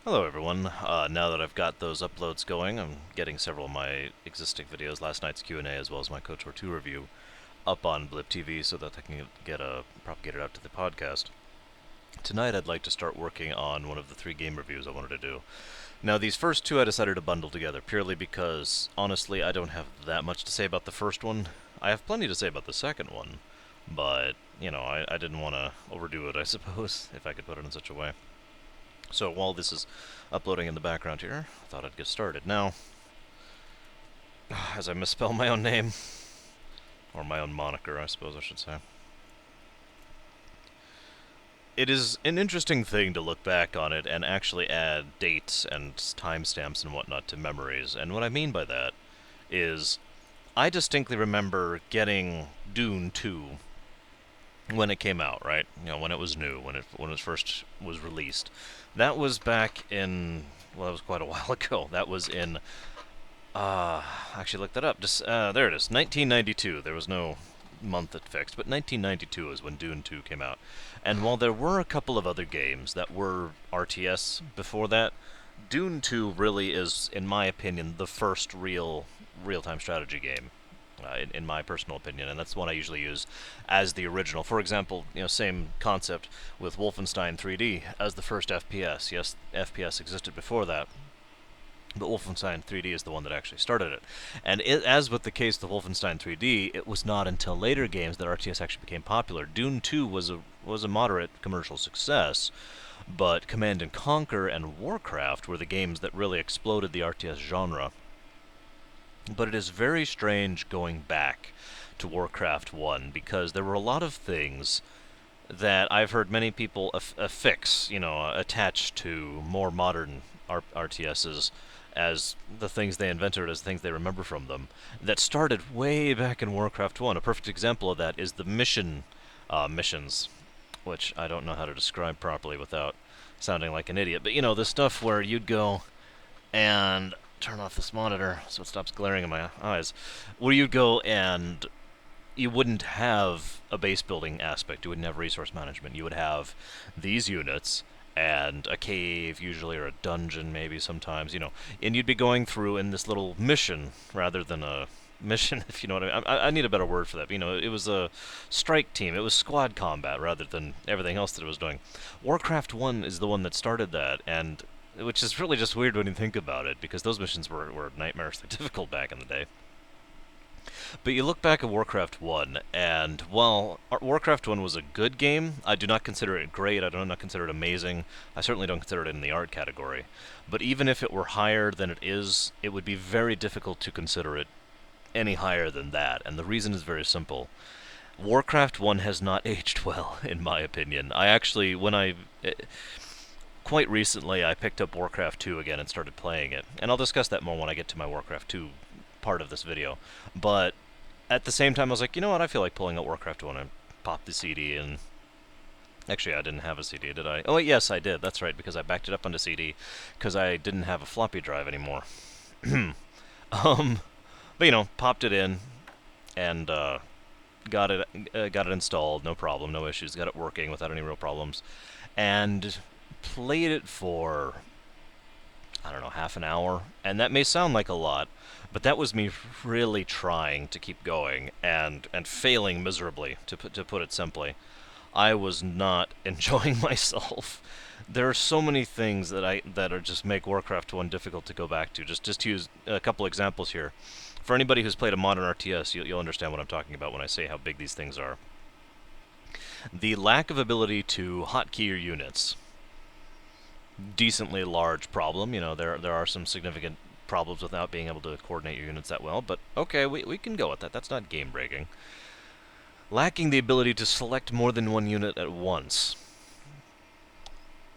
Hello everyone. Now that I've got those uploads going, I'm getting several of my existing videos, last night's Q&A as well as my KOTOR 2 review, up on Blip TV so that I can get propagated out to the podcast. Tonight I'd like to start working on one of the 3 game reviews I wanted to do. Now these first 2 I decided to bundle together purely because, honestly, I don't have that much to say about the first one. I have plenty to say about the second one, but, I didn't want to overdo it, I suppose, if I could put it in such a way. So while this is uploading in the background here, I thought I'd get started. Now, as I misspell my own name, or my own moniker, I suppose I should say, it is an interesting thing to look back on it and actually add dates and timestamps and whatnot to memories. And what I mean by that is I distinctly remember getting Dune 2 when it came out, right? When it was new, when it first was released. That was back in, well, that was quite a while ago. That was in, actually looked that up. Just there it is, 1992. There was no month it fixed, but 1992 is when Dune 2 came out. And while there were a couple of other games that were RTS before that, Dune 2 really is, in my opinion, the first real-time strategy game. In my personal opinion, and that's one I usually use as the original. For example, same concept with Wolfenstein 3D as the first FPS. Yes, FPS existed before that, but Wolfenstein 3D is the one that actually started it. And as with the case of Wolfenstein 3D, it was not until later games that RTS actually became popular. Dune 2 was a moderate commercial success, but Command and Conquer and Warcraft were the games that really exploded the RTS genre. But it is very strange going back to Warcraft 1 because there were a lot of things that I've heard many people affix, attach to more modern RTSs as the things they invented, as things they remember from them, that started way back in Warcraft 1. A perfect example of that is the missions, which I don't know how to describe properly without sounding like an idiot. But, the stuff where you'd go and turn off this monitor so it stops glaring in my eyes, where you'd go and you wouldn't have a base building aspect, you wouldn't have resource management, you would have these units and a cave usually, or a dungeon maybe sometimes, and you'd be going through in this little mission rather than a mission, if you know what I mean. I need a better word for that, but, it was a strike team, it was squad combat rather than everything else that it was doing. Warcraft 1 is the one that started that, and which is really just weird when you think about it, because those missions were nightmarishly difficult back in the day. But you look back at Warcraft 1, and while Warcraft 1 was a good game, I do not consider it great, I do not consider it amazing, I certainly don't consider it in the art category. But even if it were higher than it is, it would be very difficult to consider it any higher than that, and the reason is very simple. Warcraft 1 has not aged well, in my opinion. I actually, quite recently, I picked up Warcraft 2 again and started playing it. And I'll discuss that more when I get to my Warcraft 2 part of this video. But at the same time, I was like, you know what, I feel like pulling out Warcraft 1 and pop the CD and... Actually, I didn't have a CD, did I? Oh, yes, I did. That's right, because I backed it up onto CD because I didn't have a floppy drive anymore. But, popped it in and got it installed, no problem, no issues, got it working without any real problems. And played it for, I don't know, half an hour, and that may sound like a lot, but that was me really trying to keep going and failing miserably, to put it simply. I was not enjoying myself. There are so many things that are just make Warcraft 1 difficult to go back to. Just to use a couple examples here. For anybody who's played a modern RTS, you'll understand what I'm talking about when I say how big these things are. The lack of ability to hotkey your units. Decently large problem. There are some significant problems without being able to coordinate your units that well, but okay, we can go with that. That's not game breaking. Lacking the ability to select more than one unit at once.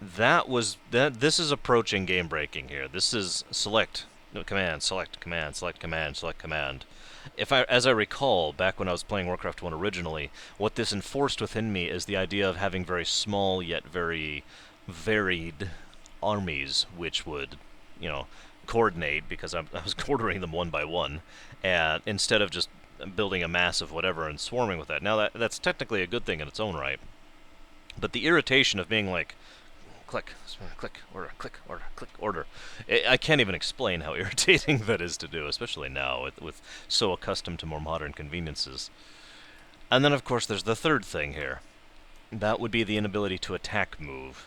This is approaching game breaking here. This is select, no, command, select, command, select, command, select, command. As I recall, back when I was playing Warcraft 1 originally, what this enforced within me is the idea of having very small yet very varied armies, which would, coordinate, because I was ordering them one by one, and instead of just building a mass of whatever and swarming with that. Now, that's technically a good thing in its own right, but the irritation of being like, click, order, click, order, click, order. I can't even explain how irritating that is to do, especially now with so accustomed to more modern conveniences. And then, of course, there's the third thing here. That would be the inability to attack move.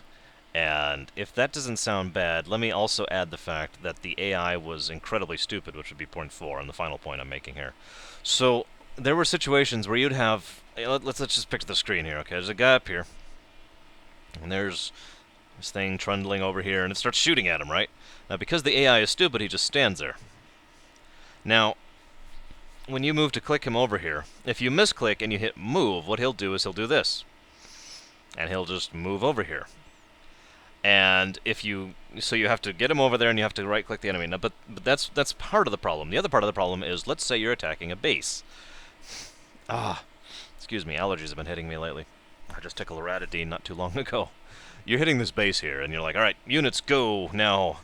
And if that doesn't sound bad, let me also add the fact that the AI was incredibly stupid, which would be point 4, and the final point I'm making here. So, there were situations where you'd have... Let's just picture the screen here, okay? There's a guy up here, and there's this thing trundling over here, and it starts shooting at him, right? Now, because the AI is stupid, he just stands there. Now, when you move to click him over here, if you misclick and you hit move, what he'll do is he'll do this. And he'll just move over here. And so you have to get him over there and you have to right-click the enemy. Now, but that's part of the problem. The other part of the problem is, let's say you're attacking a base. Excuse me, allergies have been hitting me lately. I just took a loratadine not too long ago. You're hitting this base here, and you're like, alright, units, go, now.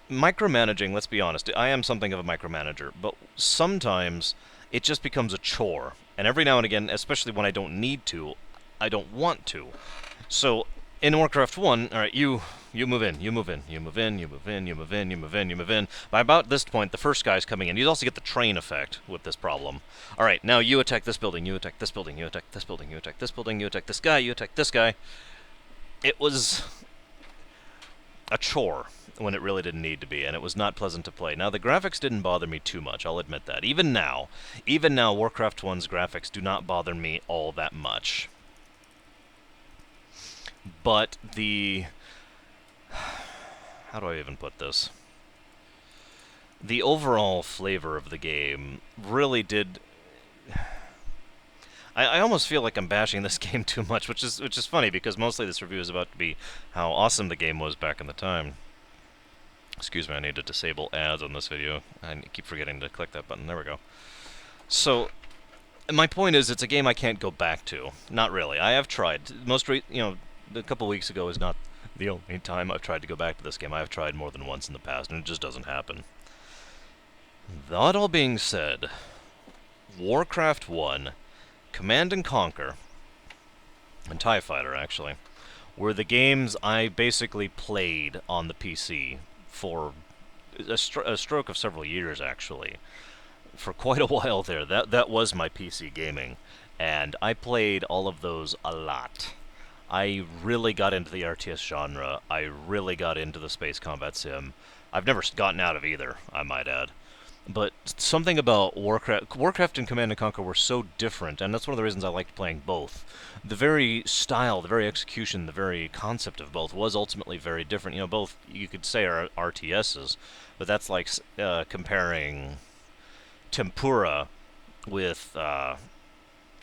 Micromanaging, let's be honest, I am something of a micromanager, but sometimes it just becomes a chore. And every now and again, especially when I don't need to, I don't want to. So, in Warcraft 1, alright, you move in, you move in, you move in, you move in, you move in, you move in, you move in. By about this point, the first guy's coming in. You also get the train effect with this problem. Alright, now you attack this building, you attack this building, you attack this building, you attack this building, you attack this guy, you attack this guy. It was a chore when it really didn't need to be, and it was not pleasant to play. Now, the graphics didn't bother me too much, I'll admit that. Even now, Warcraft 1's graphics do not bother me all that much. But how do I even put this? The overall flavor of the game really did... I almost feel like I'm bashing this game too much, which is funny, because mostly this review is about to be how awesome the game was back in the time. Excuse me, I need to disable ads on this video. I keep forgetting to click that button. There we go. So, my point is, it's a game I can't go back to. Not really. I have tried. A couple weeks ago is not the only time I've tried to go back to this game. I have tried more than once in the past, and it just doesn't happen. That all being said, Warcraft 1, Command and Conquer, and TIE Fighter, actually, were the games I basically played on the PC for a stroke of several years, actually. For quite a while there. That was my PC gaming, and I played all of those a lot. I really got into the RTS genre. I really got into the space combat sim. I've never gotten out of either, I might add. But something about Warcraft and Command & Conquer were so different, and that's one of the reasons I liked playing both. The very style, the very execution, the very concept of both was ultimately very different. You know, both, you could say, are RTSs, but that's like comparing tempura with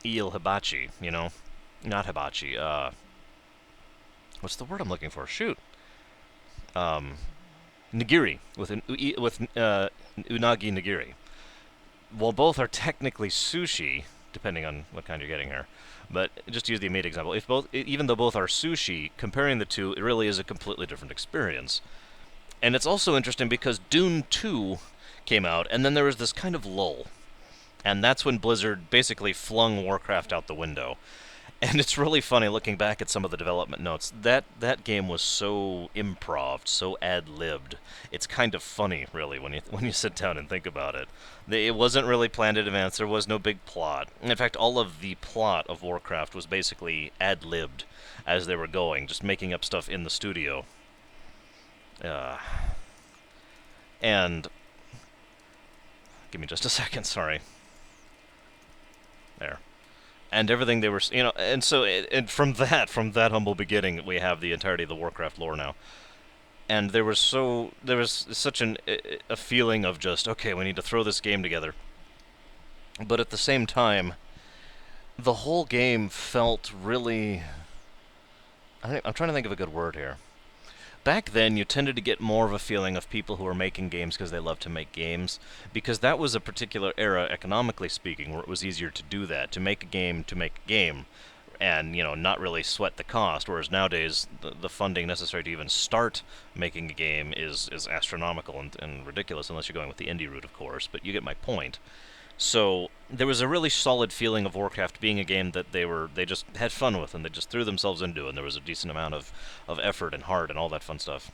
eel hibachi, you know? Not hibachi, what's the word I'm looking for? Shoot. Nigiri, with unagi nigiri. While both are technically sushi, depending on what kind you're getting here, but just to use the immediate example, even though both are sushi, comparing the two, it really is a completely different experience. And it's also interesting because Dune 2 came out, and then there was this kind of lull. And that's when Blizzard basically flung Warcraft out the window. And it's really funny looking back at some of the development notes. That game was so improv, so ad-libbed. It's kind of funny, really, when you sit down and think about it. It wasn't really planned in advance. There was no big plot. In fact, all of the plot of Warcraft was basically ad-libbed as they were going, just making up stuff in the studio. And give me just a second, sorry. There. And everything they were, and so, and from that humble beginning, we have the entirety of the Warcraft lore now. And there was such a feeling of just, okay, we need to throw this game together. But at the same time, the whole game felt really, I'm trying to think of a good word here. Back then, you tended to get more of a feeling of people who were making games because they love to make games, because that was a particular era, economically speaking, where it was easier to do that, to make a game, and, not really sweat the cost, whereas nowadays, the funding necessary to even start making a game is astronomical and ridiculous, unless you're going with the indie route, of course, but you get my point. So there was a really solid feeling of Warcraft being a game that they just had fun with and they just threw themselves into, and there was a decent amount of effort and heart and all that fun stuff.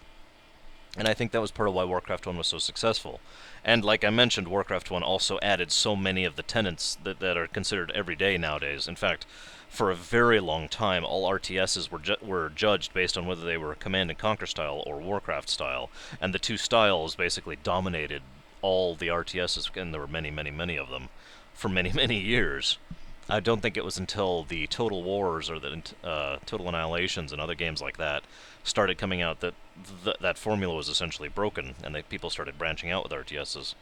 And I think that was part of why Warcraft 1 was so successful. And like I mentioned, Warcraft 1 also added so many of the tenets that are considered everyday nowadays. In fact, for a very long time, all RTSs were judged based on whether they were Command and Conquer style or Warcraft style, and the two styles basically dominated all the RTSs, and there were many, many, many of them, for many, many years. I don't think it was until the Total Wars or the Total Annihilations and other games like that started coming out that that formula was essentially broken, and that people started branching out with RTSs.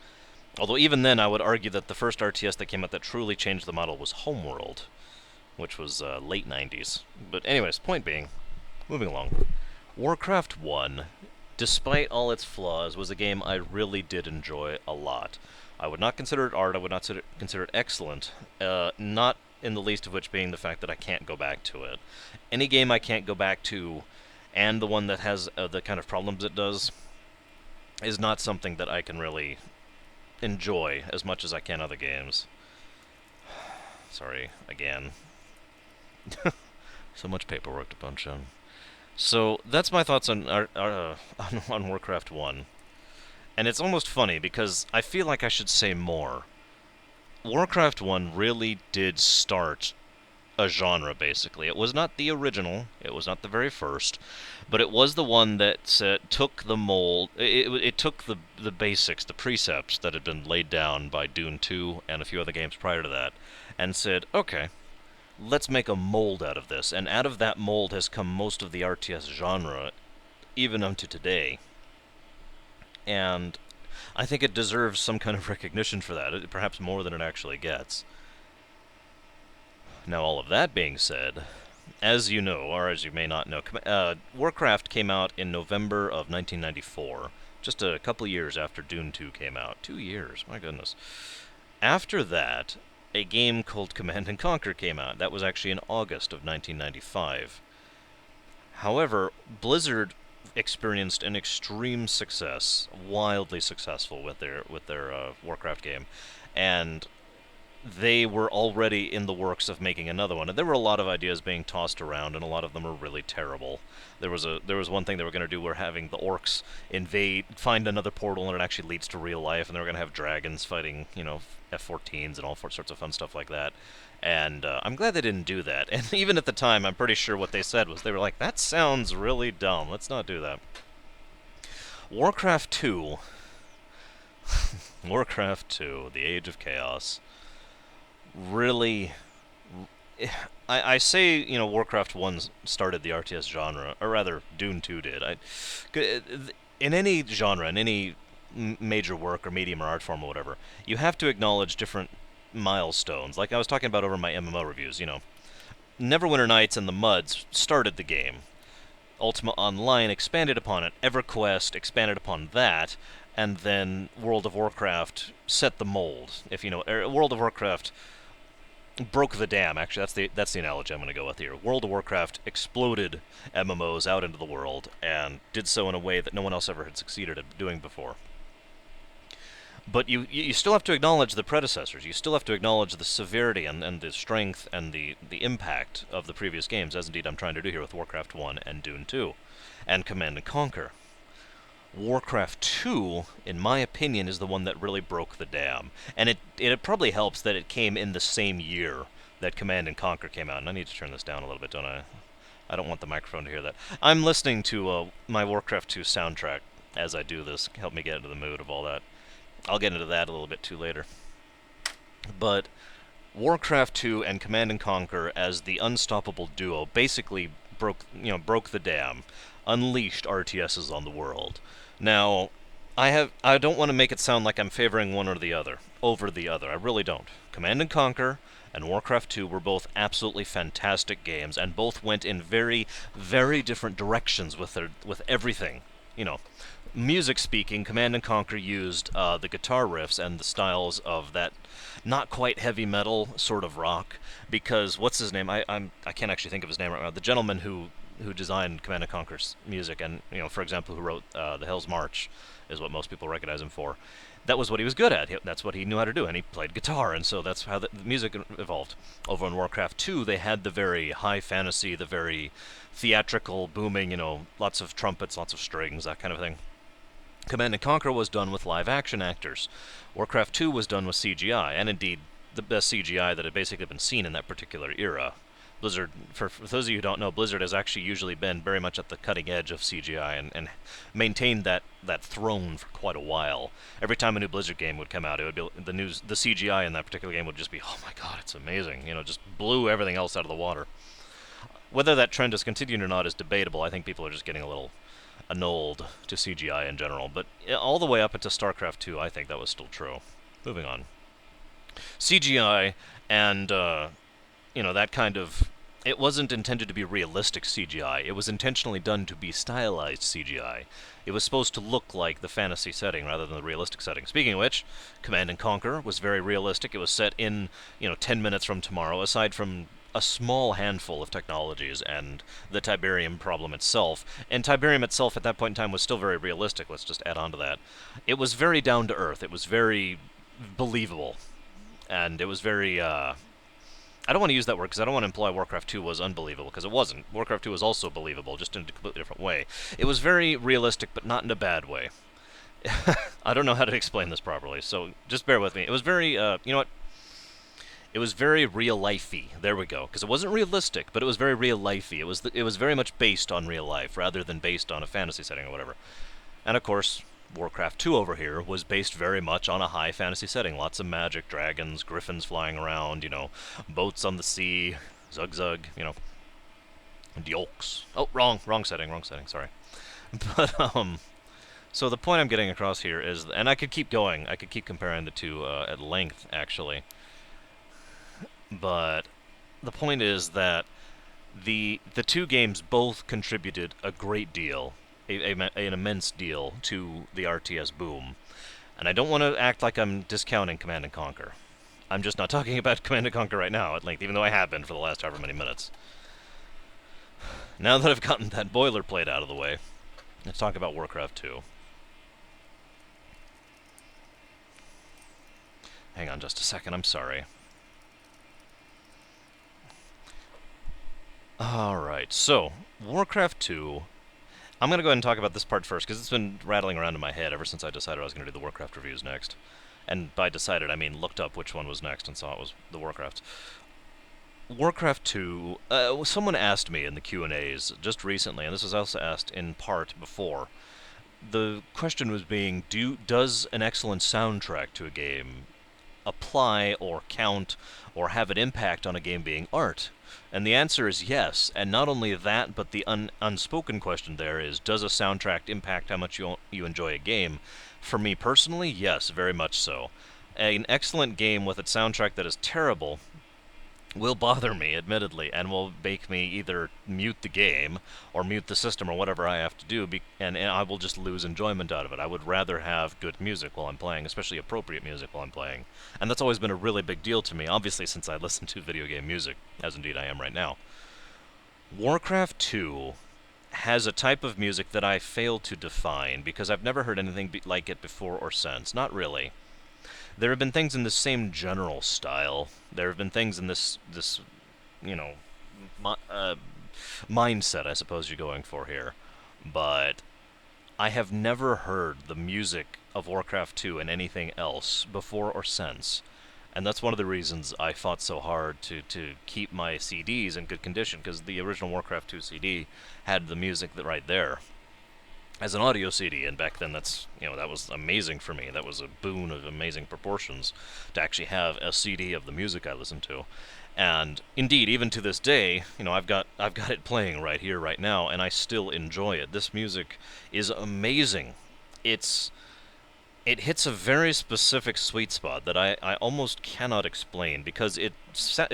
Although even then, I would argue that the first RTS that came out that truly changed the model was Homeworld, which was late 90s. But anyways, point being, moving along, Warcraft 1, despite all its flaws, was a game I really did enjoy a lot. I would not consider it art, I would not consider it excellent, not in the least of which being the fact that I can't go back to it. Any game I can't go back to, and the one that has the kind of problems it does, is not something that I can really enjoy as much as I can other games. Sorry, again. So much paperwork to punch on. So that's my thoughts on on Warcraft 1. And it's almost funny because I feel like I should say more. Warcraft 1 really did start a genre, basically. It was not the original, it was not the very first, but it was the one that took the mold, it took the basics, the precepts that had been laid down by Dune 2 and a few other games prior to that, and said, okay, let's make a mold out of this. And out of that mold has come most of the RTS genre, even unto today. And I think it deserves some kind of recognition for that, perhaps more than it actually gets. Now, all of that being said, as you know, or as you may not know, Warcraft came out in November of 1994, just a couple years after Dune 2 came out. 2 years, my goodness. After that, a game called Command and Conquer came out. That was actually in August of 1995. However, Blizzard experienced an extreme success, wildly successful with their Warcraft game, and they were already in the works of making another one. And there were a lot of ideas being tossed around, and a lot of them were really terrible. There was one thing they were going to do where having the orcs find another portal, and it actually leads to real life, and they were going to have dragons fighting, F-14s and all sorts of fun stuff like that. And I'm glad they didn't do that. And even at the time, I'm pretty sure what they said was they were like, that sounds really dumb. Let's not do that. Warcraft 2. Warcraft 2, The Age of Chaos. Really, I say, Warcraft 1 started the RTS genre, or rather, Dune 2 did. In any genre, in any major work or medium or art form or whatever, you have to acknowledge different milestones. Like I was talking about over my MMO reviews, Neverwinter Nights and the Muds started the game. Ultima Online expanded upon it. EverQuest expanded upon that. And then World of Warcraft set the mold. If you know, World of Warcraft broke the dam. Actually, that's the analogy I'm going to go with here. World of Warcraft exploded MMOs out into the world and did so in a way that no one else ever had succeeded at doing before. But you still have to acknowledge the predecessors. You still have to acknowledge the severity and the strength and the impact of the previous games, as indeed I'm trying to do here with Warcraft 1 and Dune 2, and Command & Conquer. Warcraft 2, in my opinion, is the one that really broke the dam. And it probably helps that it came in the same year that Command & Conquer came out. And I need to turn this down a little bit, don't I? I don't want the microphone to hear that. I'm listening to my Warcraft 2 soundtrack as I do this. Help me get into the mood of all that. I'll get into that a little bit too later. But Warcraft 2 and Command & Conquer as the unstoppable duo basically broke the dam, unleashed RTSs on the world. Now, I don't want to make it sound like I'm favoring one or the other over the other. I really don't. Command & Conquer and Warcraft 2 were both absolutely fantastic games, and both went in very, very different directions with everything. Music speaking, Command & Conquer used the guitar riffs and the styles of that not quite heavy metal sort of rock, because what's his name? I can't actually think of his name right now. The gentleman who who designed Command and Conquer's music, and for example, who wrote the Hell's March, is what most people recognize him for. That was what he was good at. That's what he knew how to do, and he played guitar, and so that's how the music evolved. Over in Warcraft 2, they had the very high fantasy, the very theatrical, booming, lots of trumpets, lots of strings, that kind of thing. Command and Conquer was done with live-action actors. Warcraft 2 was done with CGI, and indeed the best CGI that had basically been seen in that particular era. Blizzard, for those of you who don't know, Blizzard has actually usually been very much at the cutting edge of CGI and maintained that throne for quite a while. Every time a new Blizzard game would come out, it would be the CGI in that particular game would just be, oh my god, it's amazing. Just blew everything else out of the water. Whether that trend has continued or not is debatable. I think people are just getting a little annulled to CGI in general, but all the way up into StarCraft 2, I think that was still true. Moving on. CGI and that kind of... It wasn't intended to be realistic CGI. It was intentionally done to be stylized CGI. It was supposed to look like the fantasy setting rather than the realistic setting. Speaking of which, Command & Conquer was very realistic. It was set in, 10 minutes from tomorrow, aside from a small handful of technologies and the Tiberium problem itself. And Tiberium itself at that point in time was still very realistic. Let's just add on to that. It was very down to earth. It was very believable. And it was very... I don't want to use that word because I don't want to imply Warcraft 2 was unbelievable, because it wasn't. Warcraft 2 was also believable, just in a completely different way. It was very realistic, but not in a bad way. I don't know how to explain this properly, so just bear with me. It was very, you know what? It was very real-lifey. There we go. Because it wasn't realistic, but it was very real-lifey. It was very much based on real life, rather than based on a fantasy setting or whatever. And of course, Warcraft 2 over here was based very much on a high fantasy setting. Lots of magic, dragons, griffins flying around, boats on the sea, zug, and the orcs. Oh, wrong setting, sorry. But, so the point I'm getting across here is, and I could keep going, I could keep comparing the two at length, actually. But the point is that the two games both contributed a great deal, an immense deal, to the RTS boom. And I don't want to act like I'm discounting Command & Conquer. I'm just not talking about Command & Conquer right now at length, even though I have been for the last however many minutes. Now that I've gotten that boilerplate out of the way, let's talk about Warcraft 2. Hang on just a second, I'm sorry. Alright, so, Warcraft 2... I'm going to go ahead and talk about this part first, because it's been rattling around in my head ever since I decided I was going to do the Warcraft reviews next. And by decided, I mean looked up which one was next and saw it was the Warcraft. Warcraft 2, someone asked me in the Q&As just recently, and this was also asked in part before. The question was being, does an excellent soundtrack to a game apply or count or have an impact on a game being art? And the answer is yes, and not only that, but the unspoken question there is, does a soundtrack impact how much you enjoy a game? For me personally, yes, very much so. An excellent game with a soundtrack that is terrible will bother me, admittedly, and will make me either mute the game or mute the system or whatever I have to do, and I will just lose enjoyment out of it. I would rather have good music while I'm playing, especially appropriate music while I'm playing. And that's always been a really big deal to me, obviously, since I listen to video game music, as indeed I am right now. Warcraft 2 has a type of music that I fail to define, because I've never heard anything like it before or since. Not really. There have been things in the same general style. There have been things in this mindset, I suppose you're going for here. But I have never heard the music of Warcraft 2 in anything else before or since. And that's one of the reasons I fought so hard to keep my CDs in good condition, because the original Warcraft 2 CD had the music right there as an audio CD, and back then that was amazing for me. That was a boon of amazing proportions to actually have a CD of the music I listened to. And indeed, even to this day, I've got it playing right here, right now, and I still enjoy it. This music is amazing. It hits a very specific sweet spot that I almost cannot explain, because it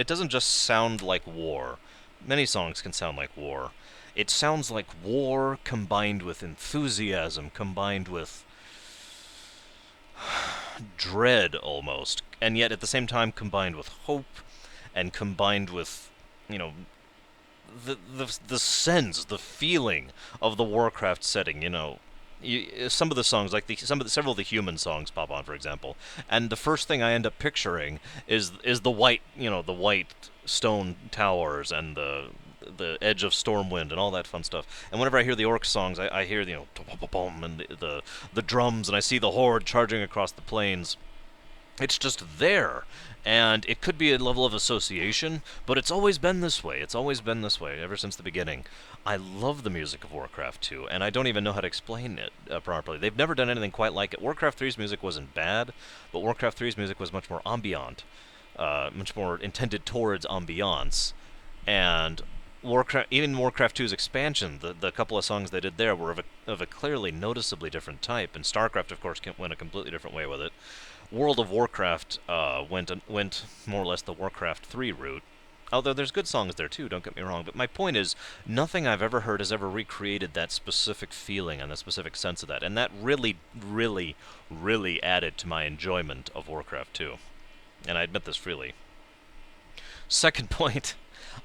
doesn't just sound like war. Many songs can sound like war. It sounds like war combined with enthusiasm, combined with dread almost, and yet at the same time combined with hope, and combined with, the sense, the feeling of the Warcraft setting. Some of the songs, like several of the human songs, pop on, for example, and the first thing I end up picturing is the white, the white stone towers and the edge of Stormwind and all that fun stuff. And whenever I hear the orc songs, I hear boom and the drums, and I see the horde charging across the plains. It's just there. And it could be a level of association, but it's always been this way. It's always been this way ever since the beginning. I love the music of Warcraft 2, and I don't even know how to explain it properly. They've never done anything quite like it. Warcraft 3's music wasn't bad, but Warcraft 3's music was much more ambient, much more intended towards ambiance. And even Warcraft 2's expansion, the couple of songs they did there were of a clearly noticeably different type, and StarCraft, of course, went a completely different way with it. World of Warcraft went more or less the Warcraft 3 route, although there's good songs there too, don't get me wrong, but my point is, nothing I've ever heard has ever recreated that specific feeling and the specific sense of that, and that really, really, really added to my enjoyment of Warcraft 2, and I admit this freely. Second point,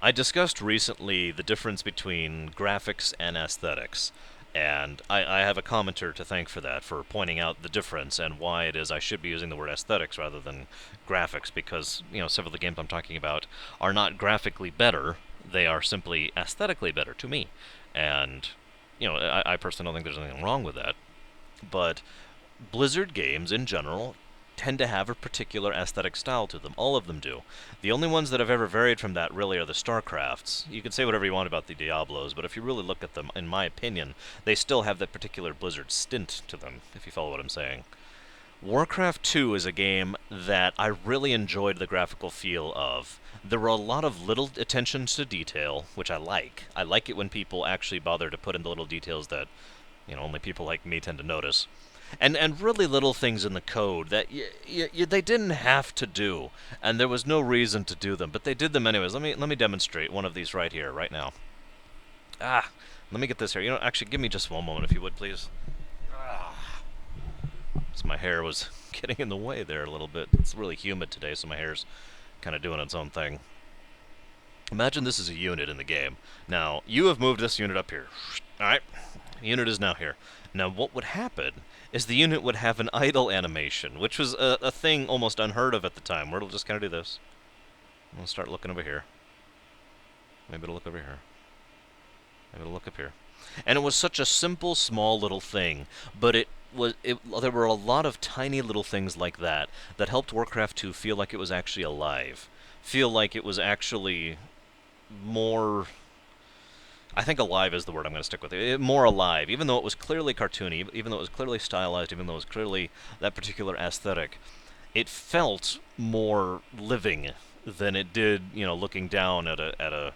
I discussed recently the difference between graphics and aesthetics. And I have a commenter to thank for that, for pointing out the difference and why it is I should be using the word aesthetics rather than graphics, because, several of the games I'm talking about are not graphically better, they are simply aesthetically better to me. And, I personally don't think there's anything wrong with that. But Blizzard games, in general, tend to have a particular aesthetic style to them. All of them do. The only ones that have ever varied from that really are the StarCrafts. You can say whatever you want about the Diablos, but if you really look at them, in my opinion, they still have that particular Blizzard stint to them, if you follow what I'm saying. Warcraft 2 is a game that I really enjoyed the graphical feel of. There were a lot of little attentions to detail, which I like. I like it when people actually bother to put in the little details that, only people like me tend to notice. And really little things in the code that they didn't have to do, and there was no reason to do them, but they did them anyways. Let me demonstrate one of these right here, right now. Let me get this here. Actually, give me just one moment, if you would, please. So my hair was getting in the way there a little bit. It's really humid today, so my hair's kind of doing its own thing. Imagine this is a unit in the game. Now, you have moved this unit up here. Alright, the unit is now here. Now, what would happen is the unit would have an idle animation, which was a thing almost unheard of at the time, where it'll just kind of do this. I'm going to start looking over here. Maybe it'll look over here. Maybe it'll look up here. And it was such a simple, small little thing, but there were a lot of tiny little things like that that helped Warcraft 2 feel like it was actually alive. Feel like it was actually more... I think alive is the word I'm going to stick with. More alive, even though it was clearly cartoony, even though it was clearly stylized, even though it was clearly that particular aesthetic. It felt more living than it did, looking down at a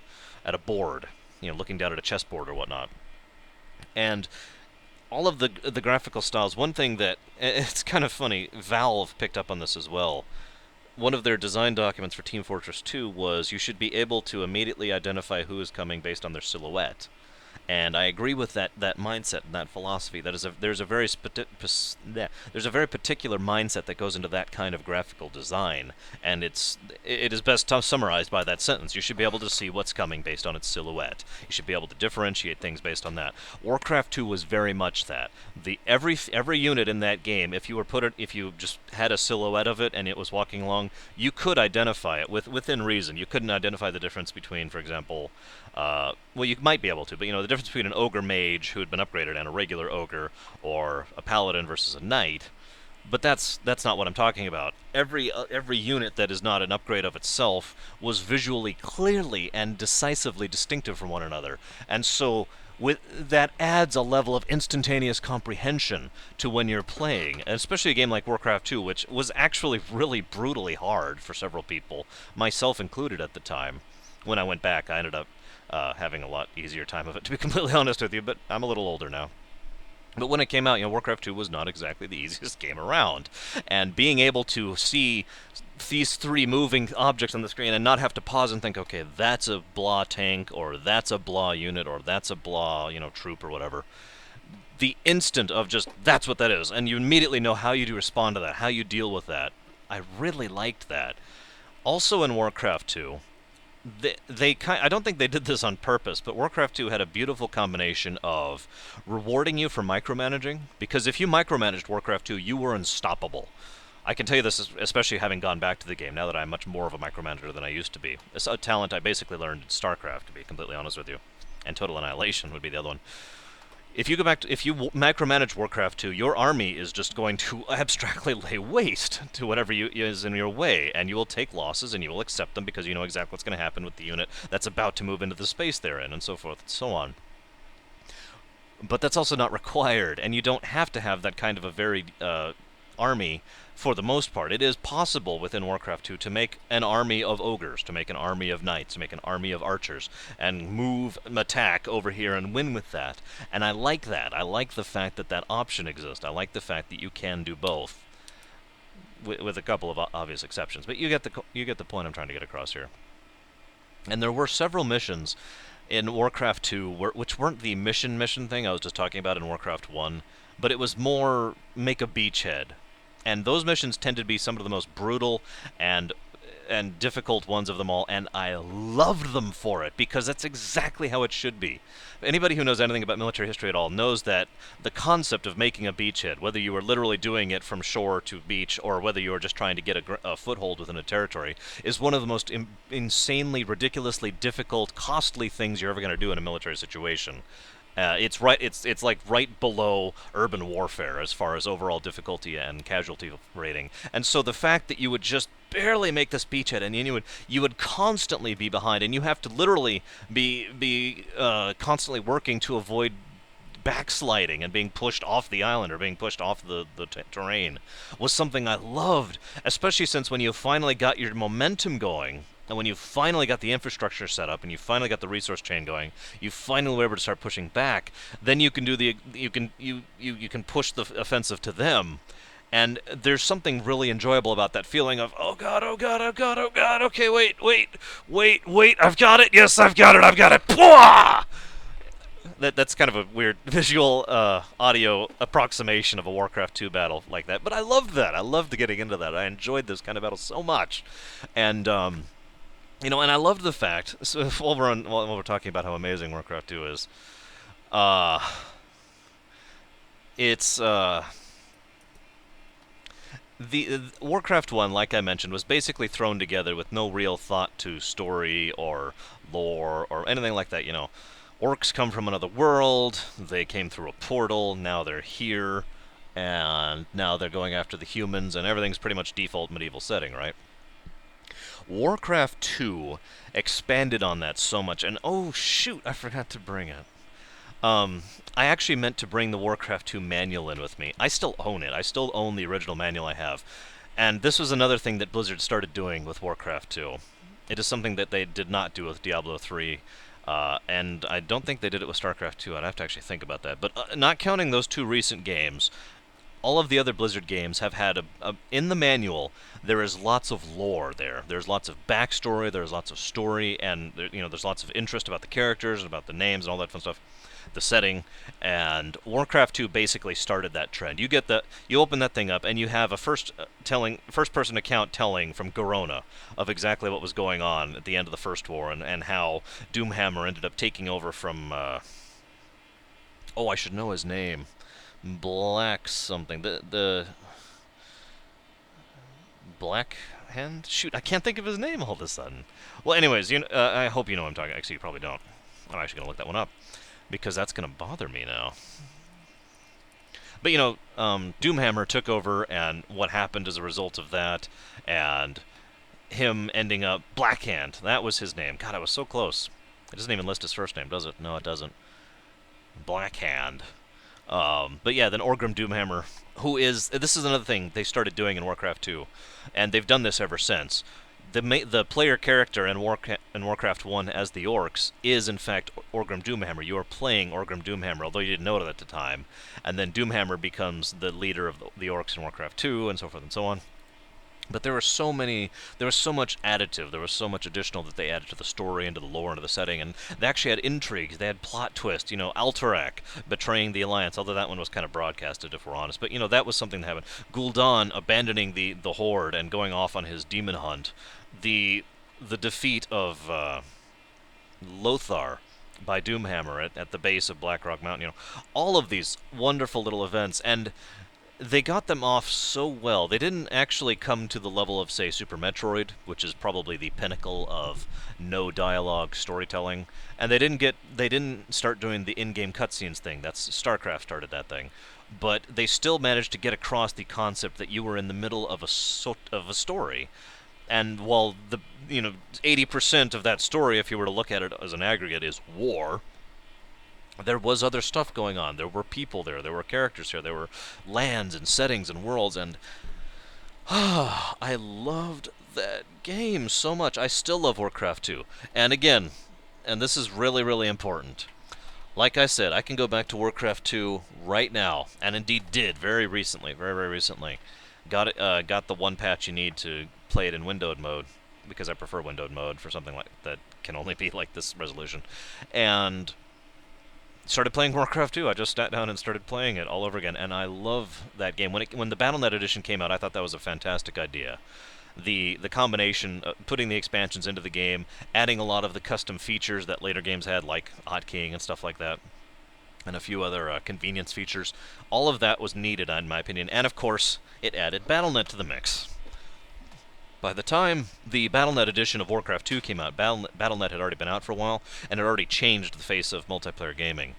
board, looking down at a chessboard or whatnot. And all of the graphical styles. One thing that it's kind of funny, Valve picked up on this as well. One of their design documents for Team Fortress 2 was you should be able to immediately identify who is coming based on their silhouette. And I agree with that mindset and that philosophy. There's a very particular mindset that goes into that kind of graphical design, and it is best summarized by that sentence. You should be able to see what's coming based on its silhouette. You should be able to differentiate things based on that. Warcraft 2 was very much that. Every unit in that game, if you just had a silhouette of it and it was walking along, you could identify it within reason. You couldn't identify the difference between, for example, well, you might be able to, but the difference between an ogre mage who had been upgraded and a regular ogre, or a paladin versus a knight. But that's not what I'm talking about. Every unit that is not an upgrade of itself was visually clearly and decisively distinctive from one another, and so that adds a level of instantaneous comprehension to when you're playing, and especially a game like Warcraft 2, which was actually really brutally hard for several people, myself included at the time. When I went back, I ended up having a lot easier time of it, to be completely honest with you, but I'm a little older now. But when it came out, Warcraft 2 was not exactly the easiest game around. And being able to see these three moving objects on the screen and not have to pause and think, okay, that's a blah tank, or that's a blah unit, or that's a blah, troop, or whatever. The instant of just, that's what that is, and you immediately know how you respond to that, how you deal with that. I really liked that. Also in Warcraft 2, I don't think they did this on purpose, but Warcraft 2 had a beautiful combination of rewarding you for micromanaging, because if you micromanaged Warcraft 2, you were unstoppable. I can tell you this, especially having gone back to the game, now that I'm much more of a micromanager than I used to be. It's a talent I basically learned in StarCraft, to be completely honest with you. And Total Annihilation would be the other one. If you go back to, if you micromanage Warcraft 2, your army is just going to abstractly lay waste to whatever is in your way, and you will take losses and you will accept them because you know exactly what's going to happen with the unit that's about to move into the space they're in, and so forth and so on. But that's also not required, and you don't have to have that kind of a varied army for the most part. It is possible within Warcraft 2 to make an army of ogres, to make an army of knights, to make an army of archers, and move, attack over here and win with that. And I like that. I like the fact that that option exists. I like the fact that you can do both, with a couple of obvious exceptions. But you get the point I'm trying to get across here. And there were several missions in Warcraft 2, which weren't the mission thing I was just talking about in Warcraft 1, but it was more make a beachhead. And those missions tend to be some of the most brutal and difficult ones of them all, and I loved them for it, because that's exactly how it should be. Anybody who knows anything about military history at all knows that the concept of making a beachhead, whether you were literally doing it from shore to beach, or whether you were just trying to get a foothold within a territory, is one of the most insanely, ridiculously difficult, costly things you're ever going to do in a military situation. It's like right below urban warfare as far as overall difficulty and casualty rating. And so the fact that you would just barely make this beachhead, and you would constantly be behind, and you have to literally be constantly working to avoid backsliding and being pushed off the island or being pushed off the terrain, was something I loved, especially since when you finally got your momentum going, and when you finally got the infrastructure set up and you finally got the resource chain going, you finally were able to start pushing back. Then you can you can push the offensive to them. And there's something really enjoyable about that feeling of, oh god, oh god, oh god, oh god, okay, wait, I've got it, yes, I've got it, Pwah! That's kind of a weird visual audio approximation of a Warcraft 2 battle like that. But I loved that. I loved getting into that. I enjoyed this kind of battle so much. And, and I loved the fact, so while we're talking about how amazing Warcraft 2 is, uh, it's, the Warcraft 1, like I mentioned, was basically thrown together with no real thought to story or lore or anything like that, Orcs come from another world, they came through a portal, now they're here, and now they're going after the humans, and everything's pretty much default medieval setting, right? Warcraft 2 expanded on that so much, and oh shoot, I forgot to bring it. I actually meant to bring the Warcraft 2 manual in with me. I still own it. I still own the original manual I have. And this was another thing that Blizzard started doing with Warcraft 2. It is something that they did not do with Diablo 3, and I don't think they did it with StarCraft 2. I'd have to actually think about that. But not counting those two recent games, all of the other Blizzard games have had in the manual, there is lots of lore there. There's lots of backstory, there's lots of story, and there's lots of interest about the characters and about the names and all that fun stuff, the setting. And Warcraft 2 basically started that trend. You open that thing up and you have a first-person account telling from Garona of exactly what was going on at the end of the First War, and how Doomhammer ended up taking over from I should know his name. Black something. The Black Hand? Shoot, I can't think of his name all of a sudden. Well, anyways, I hope you know what I'm talking. Actually, you probably don't. I'm actually gonna look that one up, because that's gonna bother me now. But Doomhammer took over, and what happened as a result of that, and him ending up Blackhand. That was his name. God, I was so close. It doesn't even list his first name, does it? No, it doesn't. Blackhand. But yeah, then Orgrim Doomhammer, this is another thing they started doing in Warcraft 2, and they've done this ever since. The player character in Warcraft 1 as the Orcs is, in fact, Orgrim Doomhammer. You are playing Orgrim Doomhammer, although you didn't know it at the time. And then Doomhammer becomes the leader of the Orcs in Warcraft 2, and so forth and so on. But there was so much additive, there was so much additional that they added to the story and to the lore and to the setting, and they actually had intrigues, they had plot twists, Alterac betraying the Alliance, although that one was kind of broadcasted, if we're honest, but that was something that happened. Gul'dan abandoning the Horde and going off on his demon hunt. The the defeat of Lothar by Doomhammer at the base of Blackrock Mountain. All of these wonderful little events, and they got them off so well. They didn't actually come to the level of, say, Super Metroid, which is probably the pinnacle of no dialogue storytelling. And they didn't start doing the in-game cutscenes thing. That's StarCraft started that thing. But they still managed to get across the concept that you were in the middle of a story. And while the 80% of that story, if you were to look at it as an aggregate, is war, there was other stuff going on. There were people there. There were characters here. There were lands and settings and worlds. And I loved that game so much. I still love Warcraft 2. And again, and this is really, really important. Like I said, I can go back to Warcraft 2 right now, and indeed did very recently, very, very recently. Got the one patch you need to play it in windowed mode, because I prefer windowed mode for something like that can only be like this resolution. And started playing Warcraft 2. I just sat down and started playing it all over again, and I love that game. When the BattleNet edition came out, I thought that was a fantastic idea. The combination, putting the expansions into the game, adding a lot of the custom features that later games had, like hotkeying and stuff like that, and a few other convenience features. All of that was needed, in my opinion, and of course, it added BattleNet to the mix. By the time the BattleNet edition of Warcraft 2 came out, BattleNet had already been out for a while, and it already changed the face of multiplayer gaming.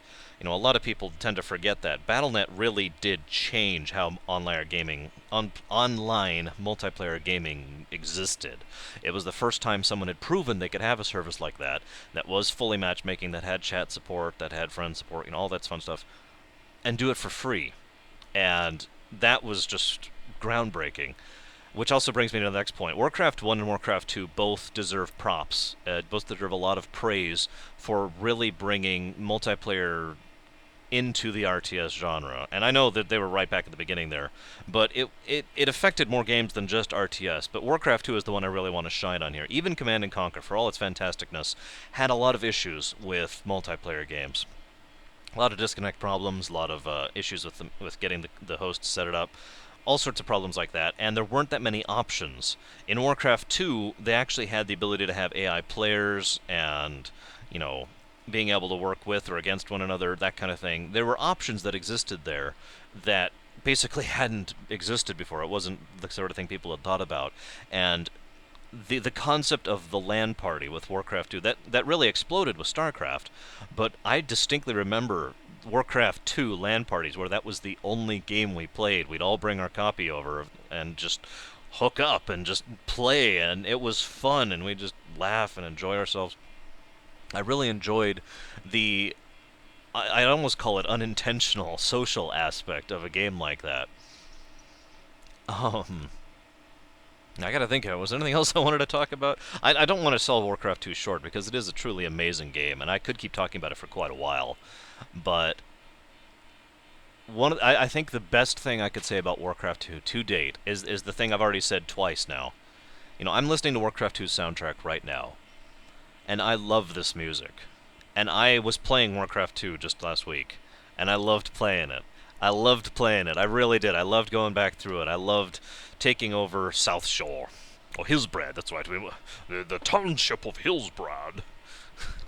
A lot of people tend to forget that. BattleNet really did change how online multiplayer gaming existed. It was the first time someone had proven they could have a service like that was fully matchmaking, that had chat support, that had friend support, all that fun stuff, and do it for free. And that was just groundbreaking. Which also brings me to the next point. Warcraft 1 and Warcraft 2 both deserve props. Both deserve a lot of praise for really bringing multiplayer into the RTS genre. And I know that they were right back at the beginning there, but it affected more games than just RTS. But Warcraft 2 is the one I really want to shine on here. Even Command & Conquer, for all its fantasticness, had a lot of issues with multiplayer games. A lot of disconnect problems, a lot of issues with getting the host set it up. All sorts of problems like that, and there weren't that many options. In Warcraft 2, they actually had the ability to have AI players and, being able to work with or against one another, that kind of thing. There were options that existed there that basically hadn't existed before. It wasn't the sort of thing people had thought about. And the concept of the LAN party with Warcraft 2, that really exploded with StarCraft, but I distinctly remember Warcraft 2 LAN parties where that was the only game we played. We'd all bring our copy over and just hook up and just play, and it was fun, and we'd just laugh and enjoy ourselves. I really enjoyed I'd almost call it unintentional social aspect of a game like that. I gotta think of it. Was there anything else I wanted to talk about? I don't want to sell Warcraft 2 short, because it is a truly amazing game, and I could keep talking about it for quite a while. But I think the best thing I could say about Warcraft 2 to date is the thing I've already said twice now. I'm listening to Warcraft 2's soundtrack right now, and I love this music. And I was playing Warcraft 2 just last week, and I loved playing it. I really did. I loved going back through it. I loved taking over South Shore. Or Hillsbrad, that's right. The township of Hillsbrad.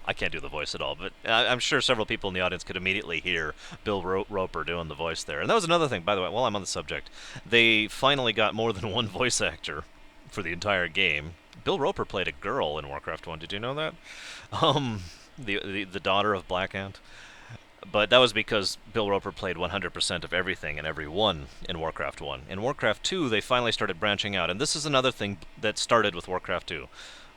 I can't do the voice at all, but I'm sure several people in the audience could immediately hear Bill Roper doing the voice there. And that was another thing, by the way, while I'm on the subject. They finally got more than one voice actor for the entire game. Bill Roper played a girl in Warcraft 1. Did you know that? The daughter of Black Ant. But that was because Bill Roper played 100% of everything and everyone in Warcraft 1. In Warcraft 2, they finally started branching out, and this is another thing that started with Warcraft 2.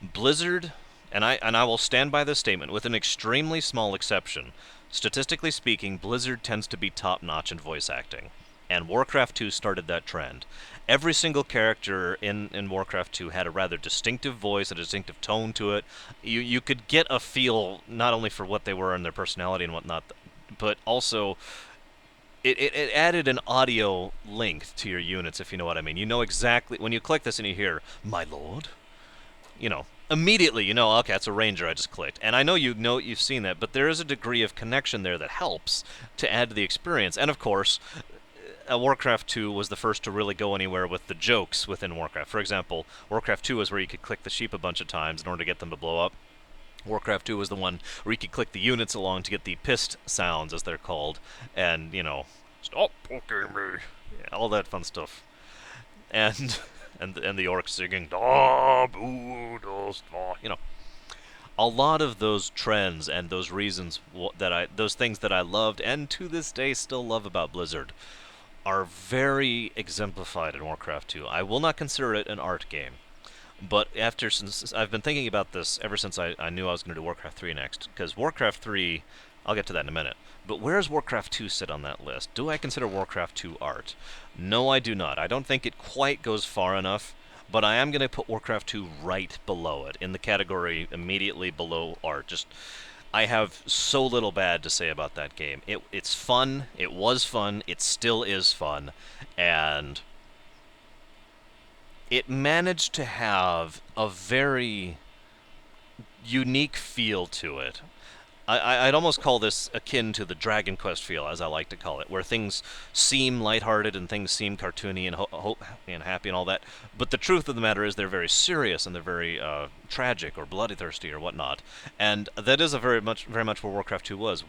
Blizzard, and I will stand by this statement, with an extremely small exception. Statistically speaking, Blizzard tends to be top-notch in voice acting, and Warcraft 2 started that trend. Every single character in Warcraft 2 had a rather distinctive voice, a distinctive tone to it. You could get a feel not only for what they were and their personality and whatnot, but also it added an audio link to your units, if you know what I mean. You know exactly, when you click this and you hear, "My lord," immediately you know, okay, it's a ranger I just clicked. And I know you've seen that, but there is a degree of connection there that helps to add to the experience. And of course, Warcraft 2 was the first to really go anywhere with the jokes within Warcraft. For example, Warcraft 2 was where you could click the sheep a bunch of times in order to get them to blow up. Warcraft 2 was the one where you could click the units along to get the pissed sounds, as they're called, and, you know, stop poking me, yeah, all that fun stuff. And and the orcs singing, da boo dos da, you know. A lot of those trends and those reasons those things that I loved and to this day still love about Blizzard are very exemplified in Warcraft 2. I will not consider it an art game. But since I've been thinking about this ever since I knew I was going to do Warcraft 3 next, because Warcraft 3, I'll get to that in a minute. But where does Warcraft 2 sit on that list? Do I consider Warcraft 2 art? No, I do not. I don't think it quite goes far enough, but I am going to put Warcraft 2 right below it, in the category immediately below art. Just, I have so little bad to say about that game. It's fun, it was fun, it still is fun, and it managed to have a very unique feel to it. I'd almost call this akin to the Dragon Quest feel, as I like to call it, where things seem lighthearted and things seem cartoony and hope and happy and all that. But the truth of the matter is they're very serious and they're very tragic or bloodthirsty or whatnot. And that is very much where Warcraft 2 was.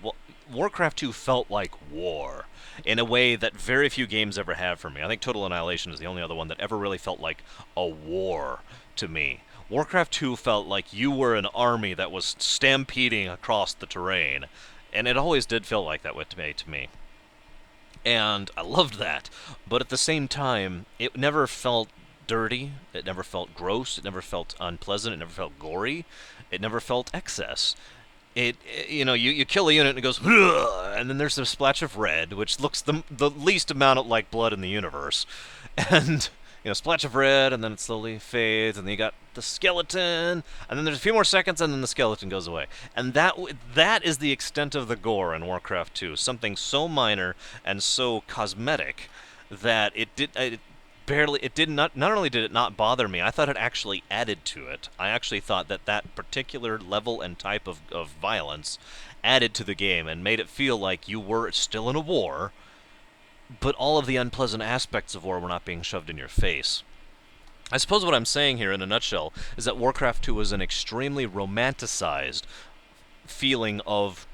Warcraft 2 felt like war in a way that very few games ever have for me. I think Total Annihilation is the only other one that ever really felt like a war to me. Warcraft 2 felt like you were an army that was stampeding across the terrain, and it always did feel like that to me. And I loved that, but at the same time, it never felt dirty, it never felt gross, it never felt unpleasant, it never felt gory, it never felt excess. You kill a unit and it goes, and then there's a splash of red, which looks the least amount like blood in the universe, and splash of red, and then it slowly fades, and then you got the skeleton, and then there's a few more seconds, and then the skeleton goes away. And that is the extent of the gore in Warcraft 2. Something so minor and so cosmetic that not only did it not bother me, I thought it actually added to it. I actually thought that particular level and type of violence added to the game and made it feel like you were still in a war, but all of the unpleasant aspects of war were not being shoved in your face. I suppose what I'm saying here in a nutshell is that Warcraft 2 was an extremely romanticized feeling of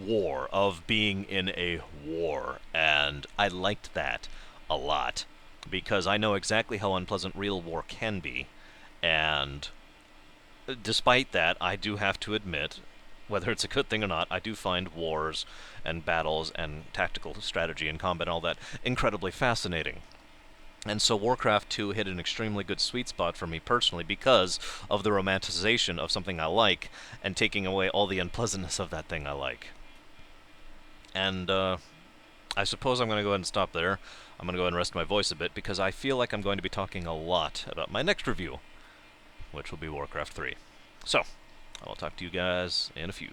war, of being in a war, and I liked that a lot, because I know exactly how unpleasant real war can be, and despite that, I do have to admit, whether it's a good thing or not, I do find wars and battles and tactical strategy and combat and all that incredibly fascinating. And so Warcraft 2 hit an extremely good sweet spot for me personally because of the romanticization of something I like and taking away all the unpleasantness of that thing I like. And I suppose I'm going to go ahead and stop there. I'm going to go ahead and rest my voice a bit because I feel like I'm going to be talking a lot about my next review, which will be Warcraft 3. So, I will talk to you guys in a few.